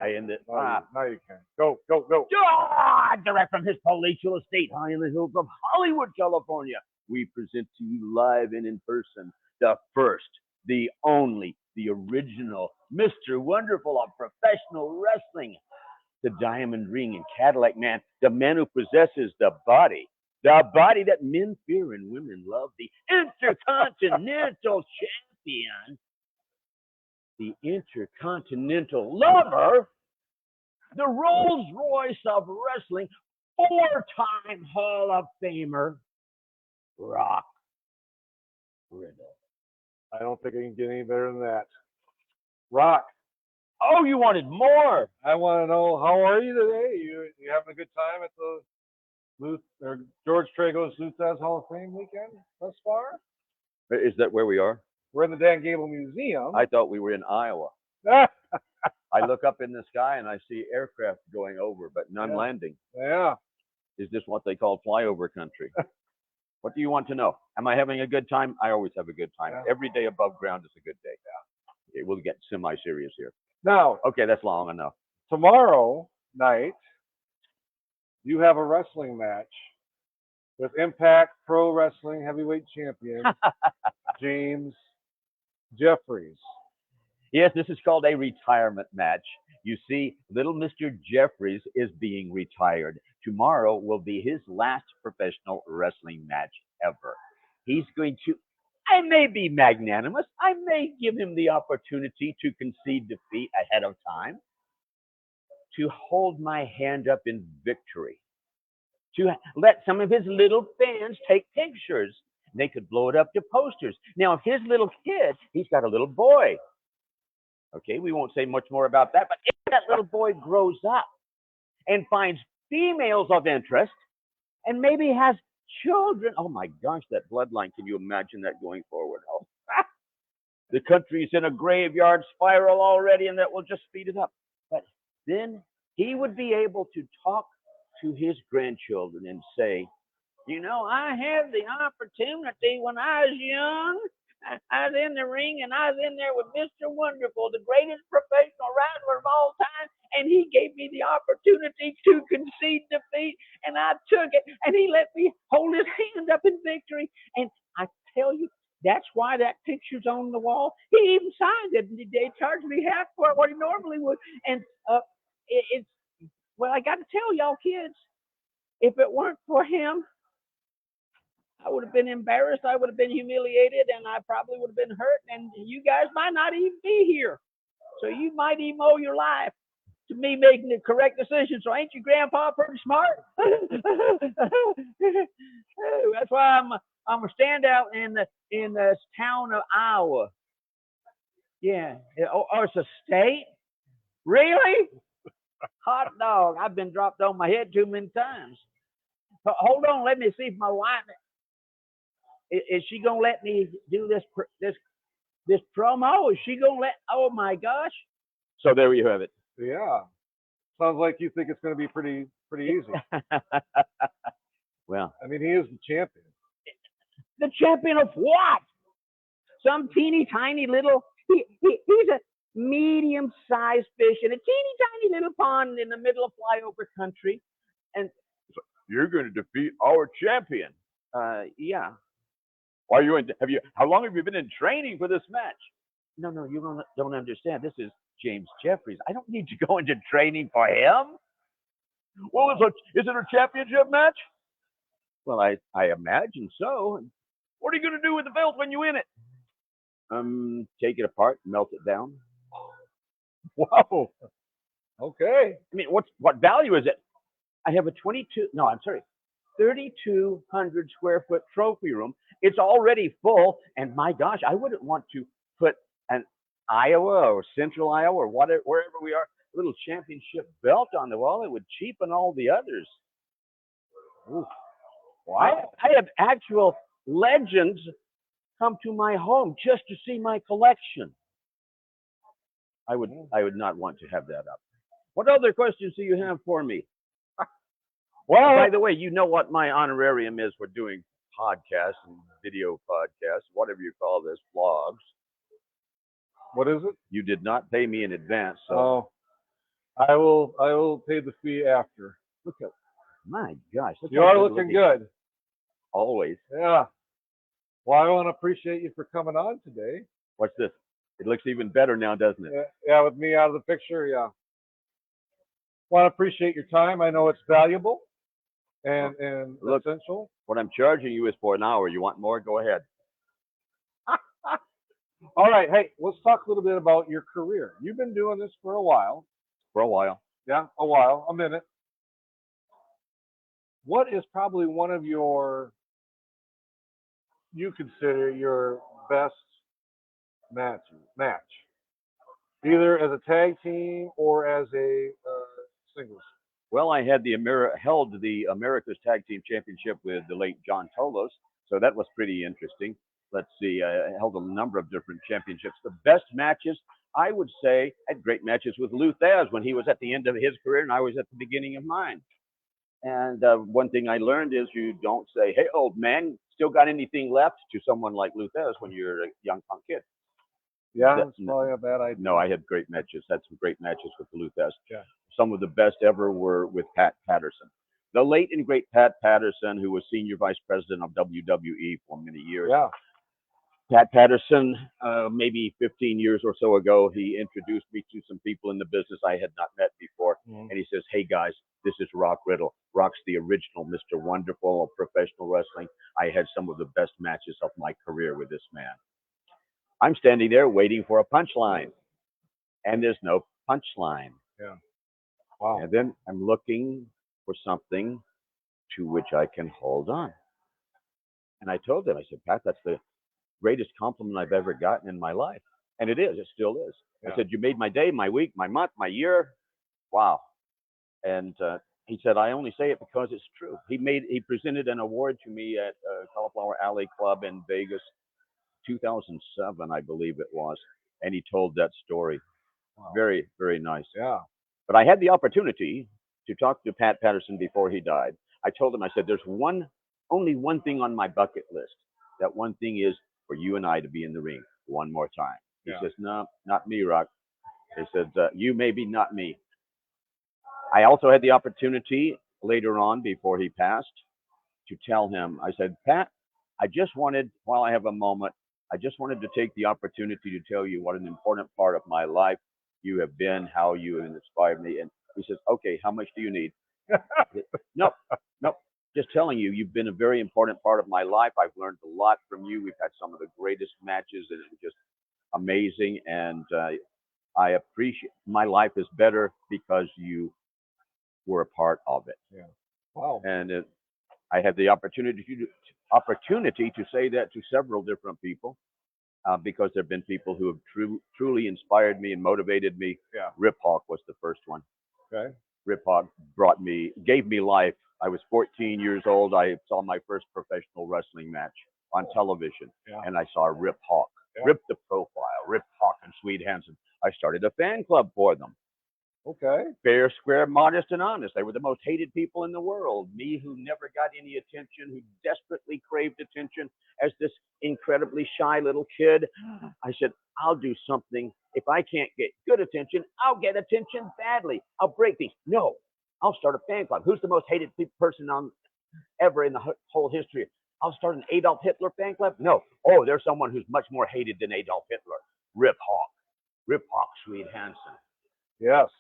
I end it. Now you can. Go, go, go. Direct from his palatial estate high in the hills of Hollywood, California, we present to you live and in person the first, the only, the original Mr. Wonderful of professional wrestling, the Diamond Ring and Cadillac Man, the man who possesses the body that men fear and women love, the Intercontinental Champion, the Intercontinental Lover, the Rolls Royce of wrestling, four-time Hall of Famer, Rock Riddle. I don't think I can get any better than that. Rock, Oh, you wanted more? I want to know, how are you today? You having a good time at the George Trago's Lutaz Hall of Fame weekend thus far? Is that where we are? We're in the Dan Gable Museum. I thought we were in Iowa. I look up in the sky and I see aircraft going over, but none landing. Yeah. Is this what they call flyover country? What do you want to know? Am I having a good time? I always have a good time. Yeah. Every day above ground is a good day. Okay, we'll get semi-serious here. Now, Okay, that's long enough. tomorrow night, you have a wrestling match with Impact Pro Wrestling Heavyweight Champion James Jeffries. Yes, this is called a retirement match. You see, little Mr. Jeffries is being retired. Tomorrow will be his last professional wrestling match ever. He's going to, I may be magnanimous. I may give him the opportunity to concede defeat ahead of time, to hold my hand up in victory, to let some of his little fans take pictures. They could blow it up to posters. Now, if his little kid, he's got a little boy. Okay, we won't say much more about that, but if that little boy grows up and finds females of interest and maybe has children, oh my gosh, that bloodline, can you imagine that going forward? Oh, the country's in a graveyard spiral already, and that will just speed it up. But then he would be able to talk to his grandchildren and say, you know, I had the opportunity when I was young. I was in the ring and I was in there with Mr. Wonderful, the greatest professional wrestler of all time, and he gave me the opportunity to concede defeat, and I took it, and he let me hold his hand up in victory. And I tell you, that's why that picture's on the wall. He even signed it. They charged me half for what he normally would. And it's, well, I got to tell y'all kids, if it weren't for him, I would have been embarrassed. I would have been humiliated, and I probably would have been hurt. And you guys might not even be here. So you might even owe your life to me making the correct decision. So ain't your grandpa pretty smart? That's why I'm a standout in the town of Iowa. Yeah. Oh, it's a state? Really? Hot dog. I've been dropped on my head too many times. Hold on. Let me see if my wife is she gonna let me do this promo? Is she gonna let? Oh my gosh! So there you have it. Yeah. Sounds like you think it's going to be pretty easy. Well, I mean, he is the champion. The champion of what? Some teeny tiny little. He's a medium-sized fish in a teeny tiny little pond in the middle of flyover country, and you're going to defeat our champion. Yeah. Are you in, have you? How long have you been in training for this match? No, you don't understand. This is James Jeffries. I don't need to go into training for him. Well, is it a championship match? Well, I imagine so. What are you going to do with the belt when you win it? Take it apart, melt it down. Whoa. Okay. I mean, what value is it? I have a 3,200 square foot trophy room. It's already full, and my gosh, I wouldn't want to put an Iowa or Central Iowa or whatever, wherever we are, a little championship belt on the wall. It would cheapen all the others. Ooh. Wow. I have actual legends come to my home just to see my collection. I would not want to have that up. What other questions do you have for me? Well, by the way, you know what my honorarium is for doing podcasts and video podcasts, whatever you call this, vlogs. What is it? You did not pay me in advance, so Oh. I will pay the fee after. Look at, my gosh, look You how are good looking looking. good. Always. Yeah. Well, I want to appreciate you for coming on today. Watch this. It looks even better now, doesn't it? Yeah, with me out of the picture. Yeah. Want to appreciate your time. I know it's valuable and Look, essential. what I'm charging you is for an hour. You want more? Go ahead. All right. Hey, let's talk a little bit about your career. You've been doing this for a while. For a while. Yeah, a while, a minute. What is probably one of you consider your best match, either as a tag team or as a singles? Well, I had held the America's Tag Team Championship with the late John Tolos, so that was pretty interesting. Let's see, I held a number of different championships. The best matches, I would say, I had great matches with Lou Thesz when he was at the end of his career and I was at the beginning of mine. And one thing I learned is you don't say, "Hey, old man, still got anything left?" to someone like Lou Thesz when you're a young punk kid. Yeah, That, it's probably a bad idea. no, I had great matches. Had some great matches with Lou Thesz. Yeah. Some of the best ever were with Pat Patterson. The late and great Pat Patterson, who was senior vice president of WWE for many years. Yeah. Pat Patterson, maybe 15 years or so ago, he introduced me to some people in the business I had not met before. Mhm. And he says, "Hey guys, this is Rock Riddle. Rock's the original Mr. Wonderful of professional wrestling. I had some of the best matches of my career with this man." I'm standing there waiting for a punchline, and there's no punchline. Yeah. Wow. And then I'm looking for something to which I can hold on. And I told him, I said, "Pat, that's the greatest compliment I've ever gotten in my life." And it is, it still is. Yeah. I said, "You made my day, my week, my month, my year. Wow." And he said, "I only say it because it's true." He presented an award to me at Cauliflower Alley Club in Vegas, 2007, I believe it was. And he told that story. Wow. Very, very nice. Yeah. But I had the opportunity to talk to Pat Patterson before he died. I told him, I said, "There's only one thing on my bucket list. That one thing is for you and I to be in the ring one more time." He Yeah. says, "No, not me, Rock." He said, "You maybe, not me." I also had the opportunity later on before he passed to tell him, I said, "Pat, I just wanted, while I have a moment, I just wanted to take the opportunity to tell you what an important part of my life you have been, how you have inspired me." And he says, "Okay, how much do you need?" "Nope, nope. Just telling you, you've been a very important part of my life. I've learned a lot from you. We've had some of the greatest matches, and it was just amazing. And I appreciate my life is better because you were a part of it." Yeah. Wow. And I had the opportunity to say that to several different people because there have been people who have truly inspired me and motivated me. Yeah. Rip Hawk was the first one. Okay. Rip Hawk gave me life. I was 14 years old. I saw my first professional wrestling match on television, Yeah. and I saw Rip Hawk. Yeah. Rip the Profile, Rip Hawk and Sweet Hansen. I started a fan club for them. Okay. Fair, square, modest, and honest. They were the most hated people in the world. Me, who never got any attention, who desperately craved attention as this incredibly shy little kid. I said, "I'll do something. If I can't get good attention, I'll get attention badly. I'll break things. No, I'll start a fan club. Who's the most hated person ever in the whole history? I'll start an Adolf Hitler fan club. No. Oh, there's someone who's much more hated than Adolf Hitler. Rip Hawk. Rip Hawk, Sweet Hansen." Yes.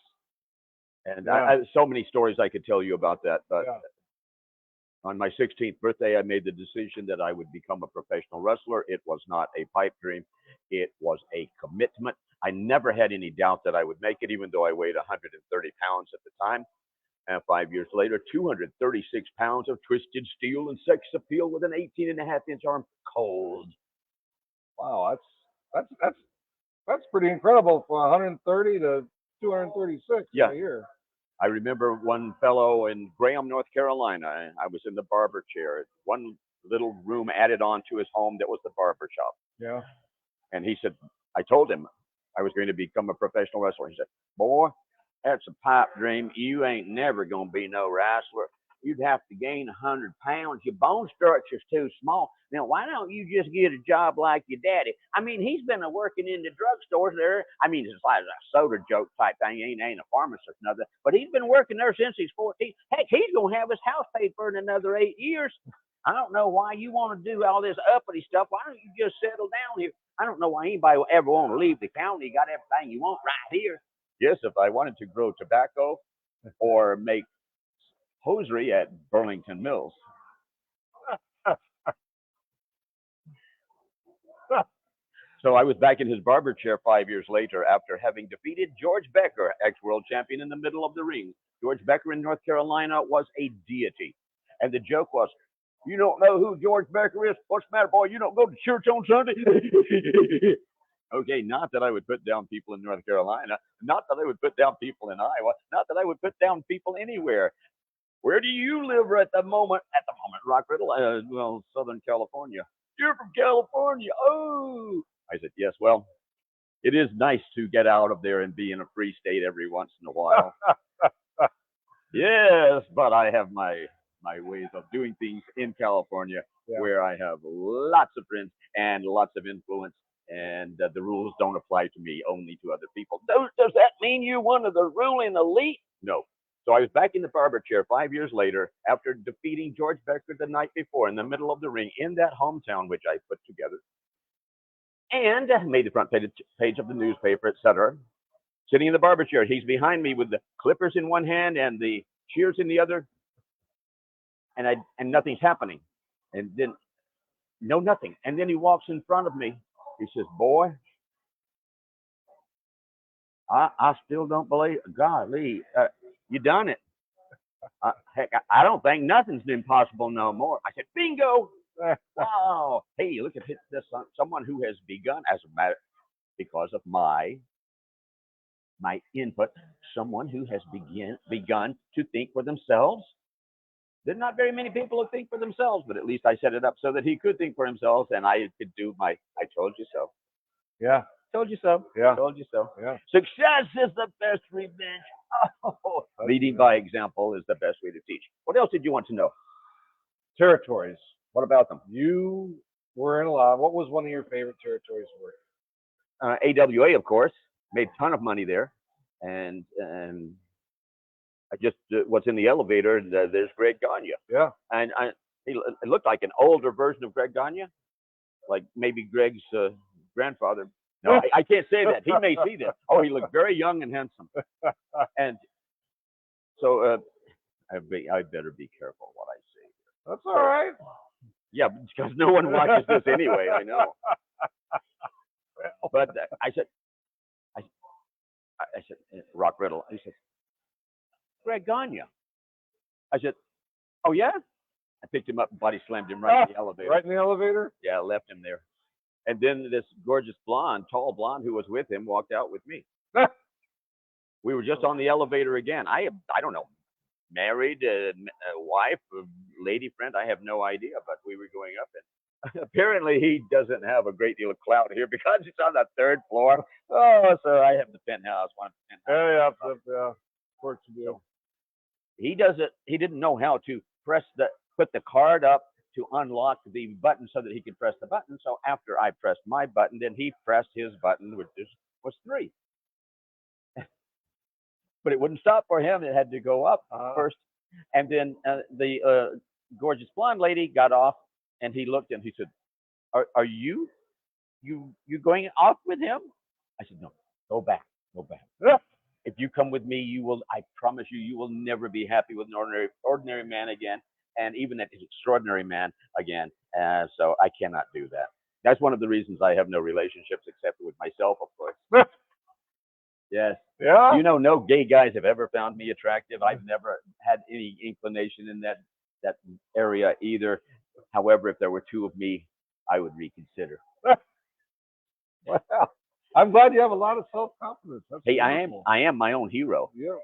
And Yeah. I so many stories I could tell you about that. But Yeah. on my 16th birthday, I made the decision that I would become a professional wrestler. It was not a pipe dream. It was a commitment. I never had any doubt that I would make it, even though I weighed 130 pounds at the time. And 5 years later, 236 pounds of twisted steel and sex appeal with an 18.5-inch arm. Cold. Wow. That's pretty incredible from 130 to 236 Yeah. in a year. I remember one fellow in Graham, North Carolina. I was in the barber chair. One little room added on to his home that was the barber shop. Yeah. And he said, I told him I was going to become a professional wrestler. He said, "Boy, that's a pipe dream. You ain't never going to be no wrestler. you'd have to gain 100 pounds. Your bone structure's too small. Now, why don't you just get a job like your daddy? I mean, he's been working in the drugstores there. I mean, it's like a soda joke type thing. He ain't a pharmacist or nothing, but he's been working there since he's 14. Heck, he's going to have his house paid for in another 8 years. I don't know why you want to do all this uppity stuff. Why don't you just settle down here? I don't know why anybody will ever want to leave the county. You got everything you want right here. Yes, if I wanted to grow tobacco or make hosiery at Burlington Mills. So I was back in his barber chair 5 years later after having defeated George Becker, ex-world champion, in the middle of the ring. George Becker in North Carolina was a deity. And the joke was, you don't know who George Becker is? What's the matter, boy? You don't go to church on Sunday? Okay, not that I would put down people in North Carolina, not that I would put down people in Iowa, not that I would put down people anywhere. Where do you live at the moment? At the moment, Rock Riddle? Well, Southern California. You're from California. Oh, I said, yes. Well, it is nice to get out of there and be in a free state every once in a while. Yes, but I have my ways of doing things in California, where I have lots of friends and lots of influence, and the rules don't apply to me, only to other people. Does that mean you're one of the ruling elite? No. So I was back in the barber chair 5 years later after defeating George Becker the night before in the middle of the ring in that hometown, which I put together, and made the front page of the newspaper, etc. Sitting in the barber chair, he's behind me with the clippers in one hand and the shears in the other, and nothing's happening, and then nothing, and then he walks in front of me. He says, "Boy, I still don't believe. Golly, you done it. Heck, I don't think nothing's impossible no more." I said, "Bingo! Wow! Hey, look at this. Someone who has begun, as a matter, because of my input, someone who has begun to think for themselves. There's not very many people who think for themselves, but at least I set it up so that he could think for himself, and I could do my I told you so. Yeah. Told you so. Yeah. Told you so. Yeah. Success is the best revenge. Oh, leading by example is the best way to teach. What else did you want to know? Territories. What about them? You were in a lot. What was one of your favorite territories to work? AWA, of course, made a ton of money there, and I just what's in the elevator. There's Greg Gagne. Yeah. And it looked like an older version of Greg Gagne, like maybe Greg's grandfather. No, I can't say that. He may see that. Oh, he looked very young and handsome. And so I better be careful what I say. That's all right. Yeah, because no one watches this anyway. I know. But I said, Rock Riddle. He said, Greg Gagne. I said, oh yeah. I picked him up and body slammed him right in the elevator. Right in the elevator? Yeah, left him there. And then this gorgeous blonde, tall blonde who was with him walked out with me. We were just on the elevator again. I don't know, married, a wife, a lady friend, I have no idea, but we were going up, and apparently he doesn't have a great deal of clout here because it's on the third floor. Oh, so I have the penthouse, one of the penthouses. Yeah. Work to do. He didn't know how to put the card up to unlock the button so that he could press the button. So after I pressed my button, then he pressed his button, which was 3. But it wouldn't stop for him. It had to go up first. And then the gorgeous blonde lady got off, and he looked and he said, are you going off with him? I said, no, go back. If you come with me, I promise you will never be happy with an ordinary man again, and even an extraordinary man again. So I cannot do that. That's one of the reasons I have no relationships except with myself, of course. Yes. Yeah. You know, no gay guys have ever found me attractive. I've never had any inclination in that area either. However, if there were 2 of me, I would reconsider. Wow. I'm glad you have a lot of self-confidence. Hey, I am my own hero. Yeah.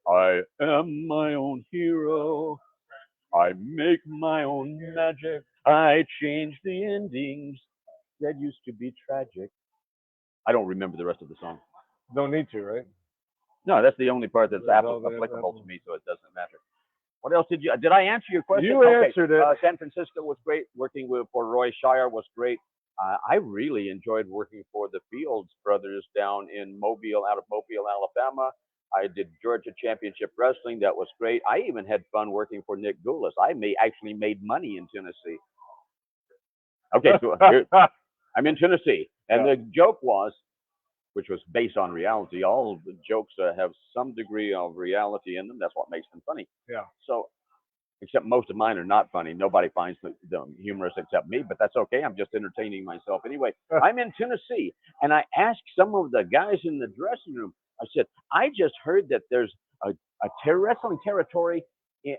I am my own hero. I make my own magic. I change the endings that used to be tragic. I don't remember the rest of the song. Don't need to, right? No, that's the only part that's applicable to me, so it doesn't matter. What else did I answer your question? You Okay. answered it. San Francisco was great. Working with for Roy Shire was great. I really enjoyed working for the Fields brothers down in Mobile, out of Mobile, Alabama. I did Georgia Championship Wrestling. That was great. I even had fun working for Nick Goulas. Actually made money in Tennessee. Okay, so here, I'm in Tennessee, and Yeah. the joke was, which was based on reality. All of the jokes have some degree of reality in them. That's what makes them funny. Yeah. So, except most of mine are not funny. Nobody finds them humorous except me, but that's okay. I'm just entertaining myself. Anyway, I'm in Tennessee, and I asked some of the guys in the dressing room, I said, I just heard that there's a wrestling territory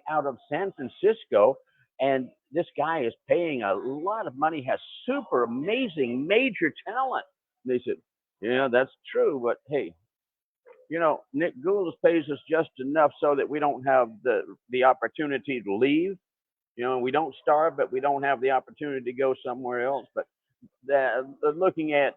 out of San Francisco, and this guy is paying a lot of money, has super amazing major talent. And they said, yeah, that's true, but hey, Nick Gould's pays us just enough so that we don't have the opportunity to leave. We don't starve, but we don't have the opportunity to go somewhere else. But looking at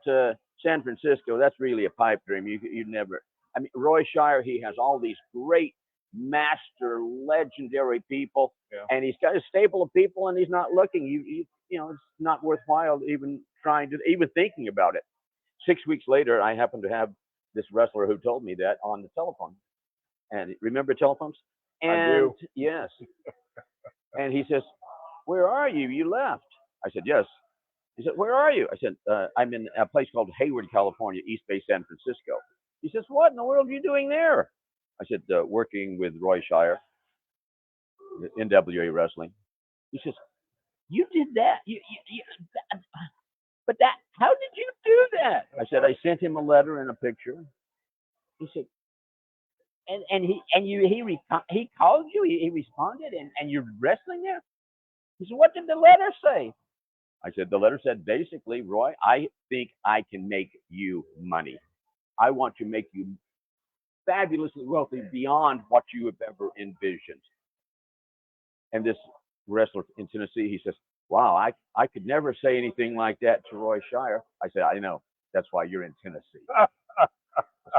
San Francisco, that's really a pipe dream. You never. I mean, Roy Shire, he has all these great master, legendary people, Yeah. and he's got a stable of people, and he's not looking. It's not worthwhile even even thinking about it. 6 weeks later, I happened to have this wrestler who told me that on the telephone. And remember telephones? And I do. yes. And he says, where are you? You left. I said, yes. He said, where are you? I said, I'm in a place called Hayward, California, East Bay, San Francisco. He says, what in the world are you doing there? I said, working with Roy Shire, NWA Wrestling. He says, you did that? But how did you do that? I said, I sent him a letter and a picture. He said, he called you, he responded, and you're wrestling there? He said, what did the letter say? I said, the letter said basically, Roy, I think I can make you money. I want to make you fabulously wealthy beyond what you have ever envisioned. And this wrestler in Tennessee, he says, wow, I could never say anything like that to Roy Shire. I said, I know. That's why you're in Tennessee. That's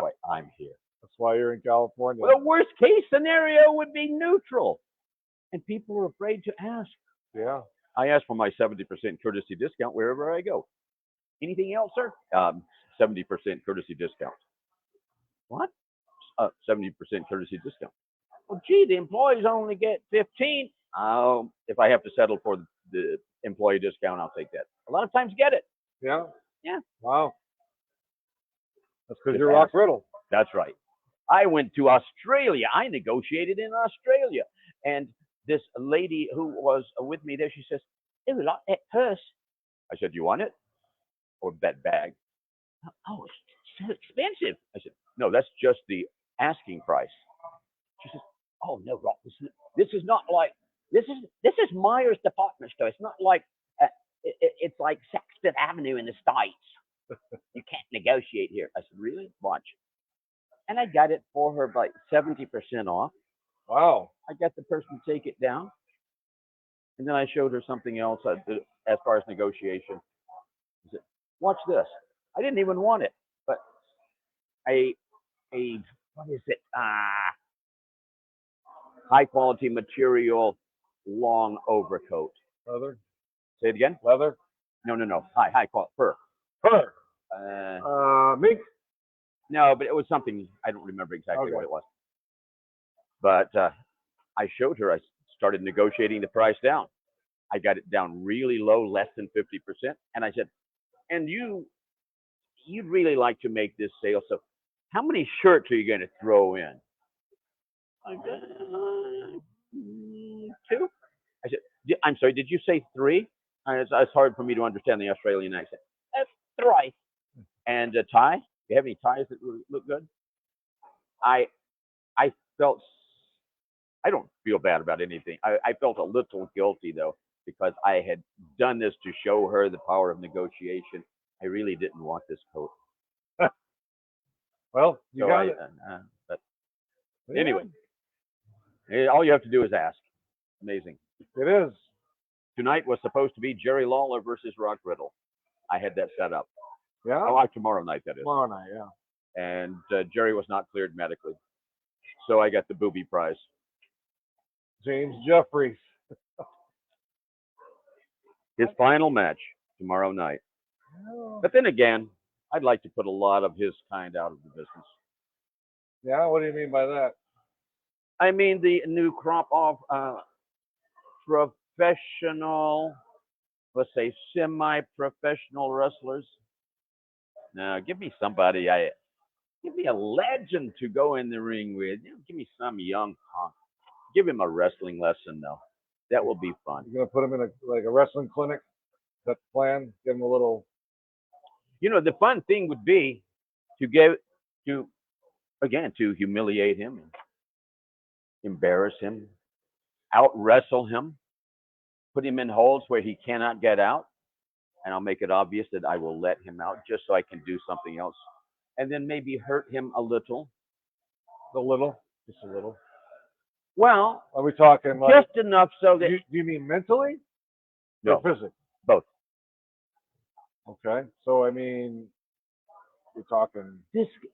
why I'm here. That's why you're in California. Well, the worst case scenario would be neutral. And people are afraid to ask. Yeah. I ask for my 70% courtesy discount wherever I go. Anything else, sir? 70% courtesy discount. What? 70% courtesy discount. Well, gee, the employees only get 15. If I have to settle for the employee discount, I'll take that. A lot of times get it. Yeah. Yeah. Wow. That's because you're Rock Riddle. That's right. I went to Australia. I negotiated in Australia. And this lady who was with me there, she says, it was like that purse. I said, you want it? Or that bag? Oh, it's so expensive. I said, no, that's just the asking price. She says, oh, no, Rock, this is not like, this is Myers department store. It's not like, it's like Saks Avenue in the States. You can't negotiate here. I said, really? Watch. And I got it for her by 70% off. Wow. I got the person to take it down. And then I showed her something else as far as negotiation. I said, watch this. I didn't even want it, but what is it? High quality material, long overcoat. Leather? Say it again? Leather? No. High quality fur. Fur. Mink? No, but it was something, I don't remember exactly what it was. But I showed her, I started negotiating the price down. I got it down really low, less than 50%. And I said, and you'd really like to make this sale. So how many shirts are you going to throw in? I said, 2. I said, I'm sorry, did you say 3? It's hard for me to understand the Australian accent. 3. And a tie? Do you have any ties that look good? I felt, I don't feel bad about anything. I felt a little guilty though, because I had done this to show her the power of negotiation. I really didn't want this coat. Well, you got it. But anyway, all you have to do is ask. Amazing. It is. Tonight was supposed to be Jerry Lawler versus Rock Riddle. I had that set up. Yeah. Oh, tomorrow night, that is. Tomorrow night, yeah. And Jerry was not cleared medically, so I got the booby prize. James Jeffries. His final match tomorrow night. But then again, I'd like to put a lot of his kind out of the business. Yeah, what do you mean by that? I mean, the new crop of professional, let's say semi-professional wrestlers. Now, give me somebody. Give me a legend to go in the ring with. Give me some young punk. Give him a wrestling lesson, though. That will be fun. You're gonna put him in a wrestling clinic. That's the plan. Give him a little. The fun thing would be to give to humiliate him, embarrass him, out wrestle him, put him in holds where he cannot get out, and I'll make it obvious that I will let him out just so I can do something else, and then maybe hurt him a little. Just a little. Well, are we talking like just enough so that? Do you mean mentally? No, or physically? Both. Okay, so I mean, we're talking.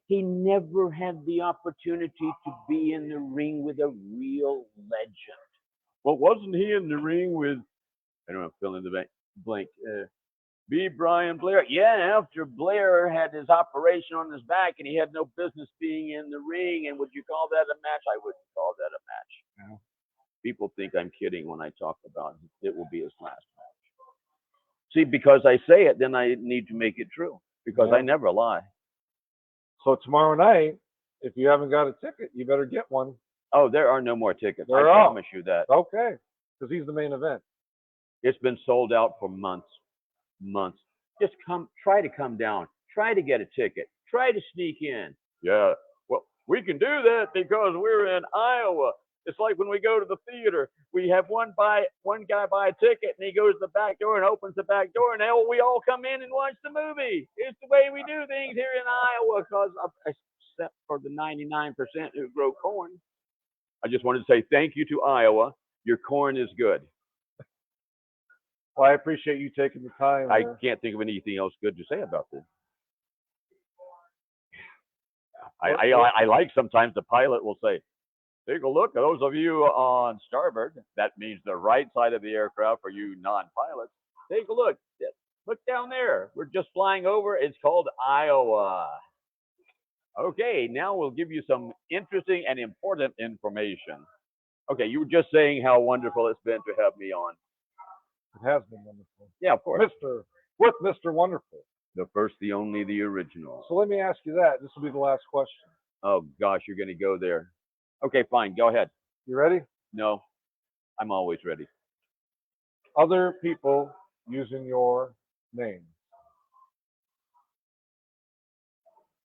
He never had the opportunity to be in the ring with a real legend. Well, wasn't he in the ring with? I don't know. Fill in the blank. B. Brian Blair. Yeah, after Blair had his operation on his back and he had no business being in the ring. And would you call that a match? I wouldn't call that a match. Yeah. People think I'm kidding when I talk about it will be his last match. See, because I say it, then I need to make it true. Because I never lie. So tomorrow night, if you haven't got a ticket, you better get one. Oh, there are no more tickets. I promise you that. Okay, because he's the main event. It's been sold out for months. Just try to come down. Try to get a ticket. Try to sneak in. Yeah. Well, we can do that because we're in Iowa. It's like when we go to the theater. We have one guy buy a ticket and he goes to the back door and opens the back door and we all come in and watch the movie. It's the way we do things here in Iowa because except for the 99% who grow corn. I just wanted to say thank you to Iowa. Your corn is good. Well, I appreciate you taking the time. I can't think of anything else good to say about this. I like sometimes the pilot will say, take a look, those of you on starboard, that means the right side of the aircraft for you non-pilots. Take a look. Look down there. We're just flying over. It's called Iowa. Okay, now we'll give you some interesting and important information. Okay, you were just saying how wonderful it's been to have me on. It has been wonderful. Yeah, of course. Mr. Wonderful. The first, the only, the original. So let me ask you that. This will be the last question. Oh, gosh, you're going to go there. Okay, fine. Go ahead. You ready? No, I'm always ready. Other people using your name.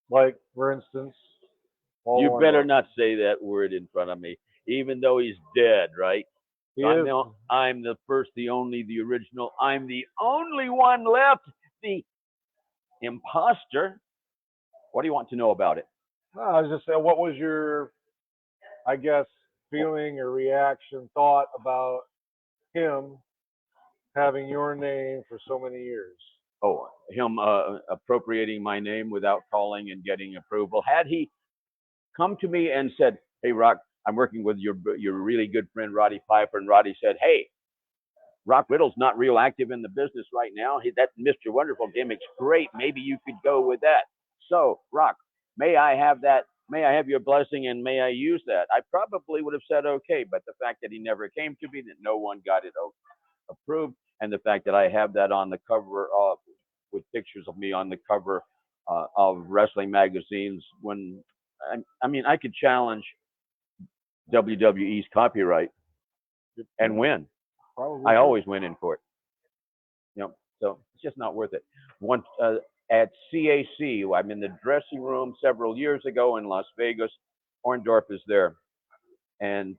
Like, for instance, you better not say that word in front of me, even though he's dead, right? I'm the first, the only, the original. I'm the only one left, the imposter. What do you want to know about it? No, I was just saying, what was your, I guess, feeling or reaction, thought about him having your name for so many years? Oh, him appropriating my name without calling and getting approval. Had he come to me and said, hey, Rock, I'm working with your really good friend, Roddy Piper, and Roddy said, hey, Rock Riddle's not real active in the business right now. That Mr. Wonderful gimmick's great. Maybe you could go with that. So, Rock, may I have that? May I have your blessing and may I use that? I probably would have said okay, but the fact that he never came to me, that no one got it approved, and the fact that I have that on the cover with pictures of me on the cover of wrestling magazines. When I mean, I could challenge WWE's copyright and win. Probably. I always win in court. So it's just not worth it. Once at CAC, I'm in the dressing room several years ago in Las Vegas. Orndorff is there, and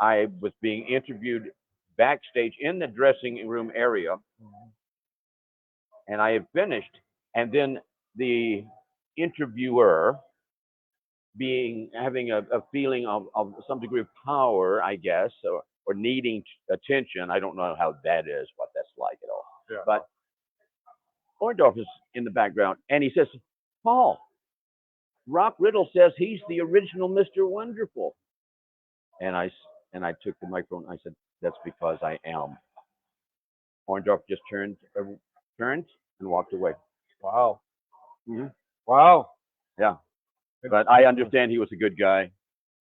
I was being interviewed backstage in the dressing room area, and I had finished, and then the interviewer, having a feeling of some degree of power, I guess, or needing attention. I don't know how that is, what that's like at all. Yeah. But Orndorff is in the background, and he says, Paul, Rock Riddle says he's the original Mr. Wonderful. And I And I took the microphone. And I said, "That's because I am." Orndorff just turned and walked away. Wow. Hmm. Wow. Yeah, but I understand he was a good guy,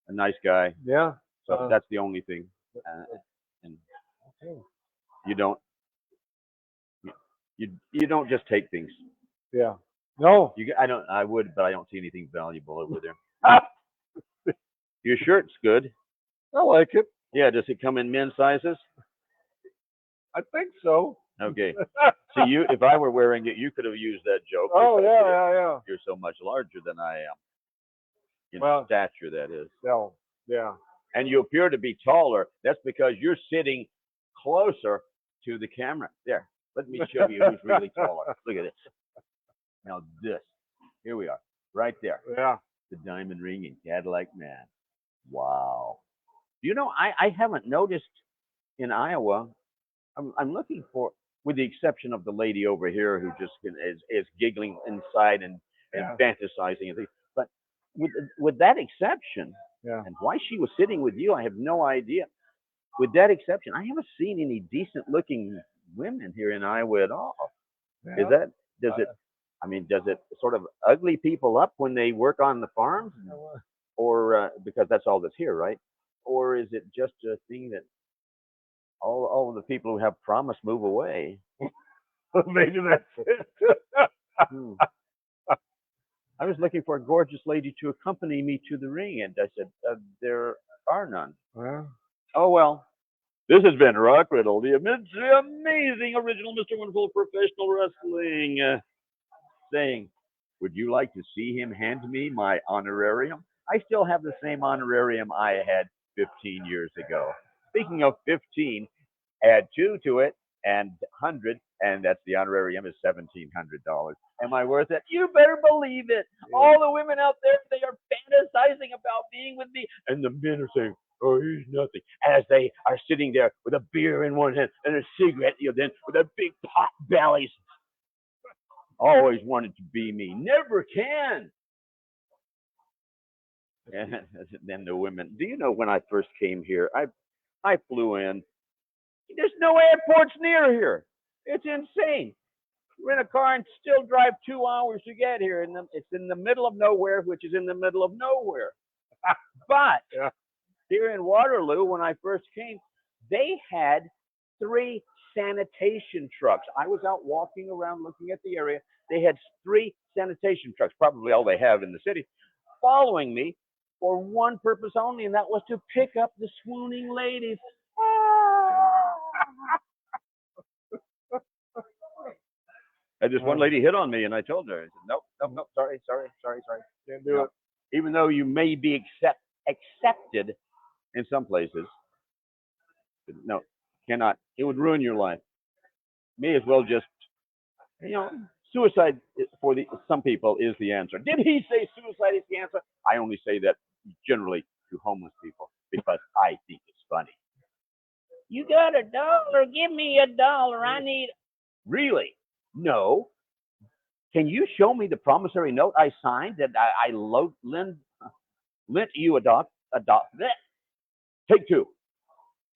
a nice guy. Yeah. So that's the only thing. And Okay. you don't you don't just take things. Yeah. No. I would, but I don't see anything valuable over there. Your shirt's good. I like it. Yeah, does it come in men's sizes? I think so. Okay. So if I were wearing it, you could have used that joke. Oh because yeah. You're so much larger than I am in Well, stature, that is. no. Yeah. And you appear to be taller. That's because you're sitting closer to the camera. There. Let me show you who's really taller. Look at this. Now this. Here we are. Right there. Yeah. The diamond ring and Cadillac man. Wow. You know, I haven't noticed in Iowa. I'm looking for, with the exception of the lady over here who just is giggling inside and Yeah. fantasizing and things. But with that exception, Yeah. and why she was sitting with you, I have no idea. With that exception, I haven't seen any decent looking women here in Iowa at all. Yeah. Does it? I mean, does it sort of ugly people up when they work on the farms, or because that's all that's here, right? Or is it just a thing that all of the people who have promise move away? Maybe that's it. Hmm. I was looking for a gorgeous lady to accompany me to the ring, and I said there are none. Well, Oh well. This has been Rock Riddle, the amazing original Mr. Wonderful Professional Wrestling, saying, would you like to see him hand me my honorarium? I still have the same honorarium I had 15 years ago. Speaking of 15, add 2 to it and 100, and that's the honorarium is $1,700. Am I worth it? You better believe it. Yeah. All the women out there, they are fantasizing about being with me, and the men are saying, "Oh, he's nothing," as they are sitting there with a beer in one hand and a cigarette in the other, with their big pot bellies. Always wanted to be me, never can. And then the women. Do you know when I first came here, I flew in. There's no airports near here. It's insane. Rent a car and still drive 2 hours to get here, and it's in the middle of nowhere, which is in the middle of nowhere. But Yeah. here in Waterloo, when I first came, they had 3 sanitation trucks. I was out walking around looking at the area. They had 3 sanitation trucks, probably all they have in the city, following me for one purpose only, and that was to pick up the swooning ladies. And this one lady hit on me, and I told her, I said, nope, sorry. Can't do it. Even though you may be accepted in some places, no, cannot. It would ruin your life. May as well just, suicide for some people is the answer. Did he say suicide is the answer? I only say that generally to homeless people because I think it's funny. You got $1? Give me $1. I need. Really? No. Can you show me the promissory note I signed that I lent you a doc? Take 2.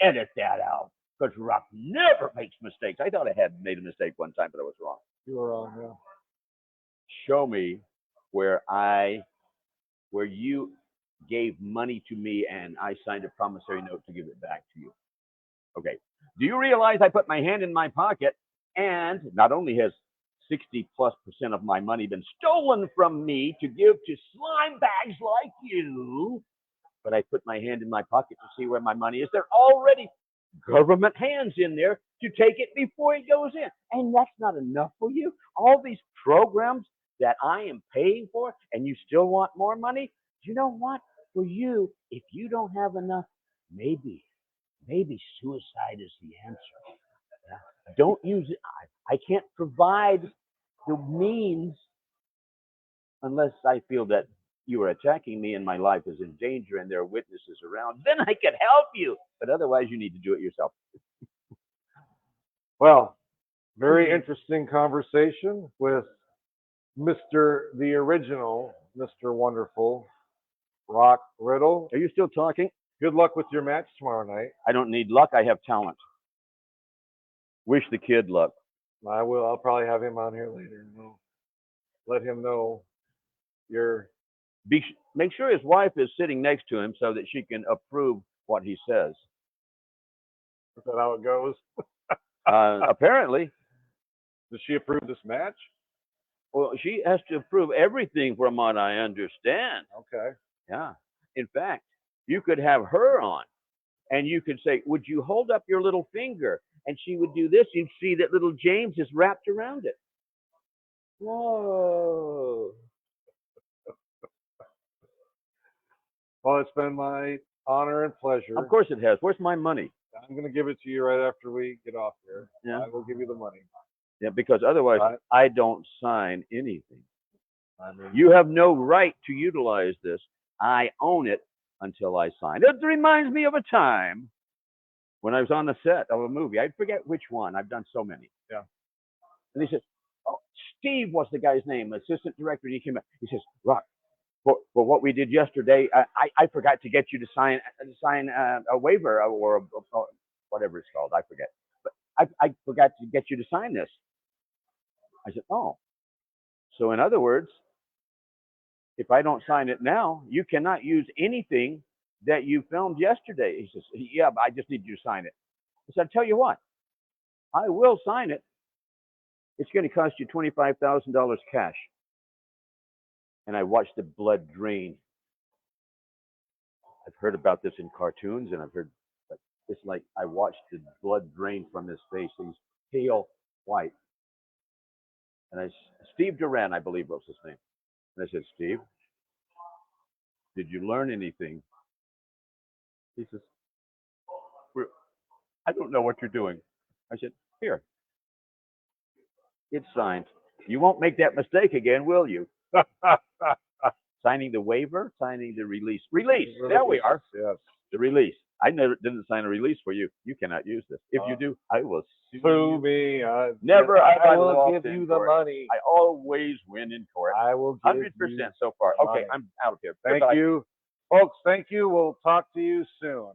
Edit that out. Because Rock never makes mistakes. I thought I had made a mistake one time, but I was wrong. You were wrong. Yeah. Show me where you gave money to me and I signed a promissory note to give it back to you. Okay. Do you realize I put my hand in my pocket and not only has 60+% of my money been stolen from me to give to slime bags like you, but I put my hand in my pocket to see where my money is. There are already government hands in there to take it before it goes in. And that's not enough for you. All these programs that I am paying for, and you still want more money? You know what? For you, if you don't have enough, maybe suicide is the answer. Yeah? Don't use it. I can't provide the means unless I feel that you are attacking me and my life is in danger and there are witnesses around. Then I can help you. But otherwise, you need to do it yourself. Well, very interesting conversation with Mr. the original, Mr. Wonderful, Rock Riddle. Are you still talking? Good luck with your match tomorrow night. I don't need luck. I have talent. Wish the kid luck. I will. I'll probably have him on here later. And I'll let him know you're. Make sure his wife is sitting next to him so that she can approve what he says. Is that how it goes? Apparently, Does she approve this match? well, she has to approve everything from what I understand. Okay. Yeah. In fact, you could have her on and you could say, would you hold up your little finger? And she would do this. You'd see that little James is wrapped around it. Whoa. Well, it's been my honor and pleasure. Of course it has. Where's my money? I'm going to give it to you right after we get off here. Yeah. I will give you the money. Yeah, because otherwise I don't sign anything. I mean, You have no right to utilize this. I own it until I sign. It reminds me of a time when I was on the set of a movie. I forget which one. I've done so many. Yeah. And he says, oh, Steve was the guy's name, assistant director. And he came out. He says, Rock, for what we did yesterday, I forgot to get you to sign a waiver or whatever it's called. I forget. But I forgot to get you to sign this. I said, oh. So in other words, if I don't sign it now, you cannot use anything that you filmed yesterday. He says, yeah, but I just need you to sign it. I said, I'll tell you what, I will sign it. It's going to cost you $25,000 cash. And I watched the blood drain. I've heard about this in cartoons, and I've heard, but it's like I watched the blood drain from his face. He's pale white. And Steve Duran, I believe was his name. And I said, Steve, did you learn anything? He says, I don't know what you're doing. I said, here, it's signed. You won't make that mistake again, will you? Signing the waiver, signing the release. Release. There we are. Yes. The release. I never didn't sign a release for you. You cannot use this. If you do, I will sue me. Never. I will give you the money. I always win in court. I will give 100% so far. Okay, I'm out of here. Thank Goodbye. you, folks. Thank you. We'll talk to you soon.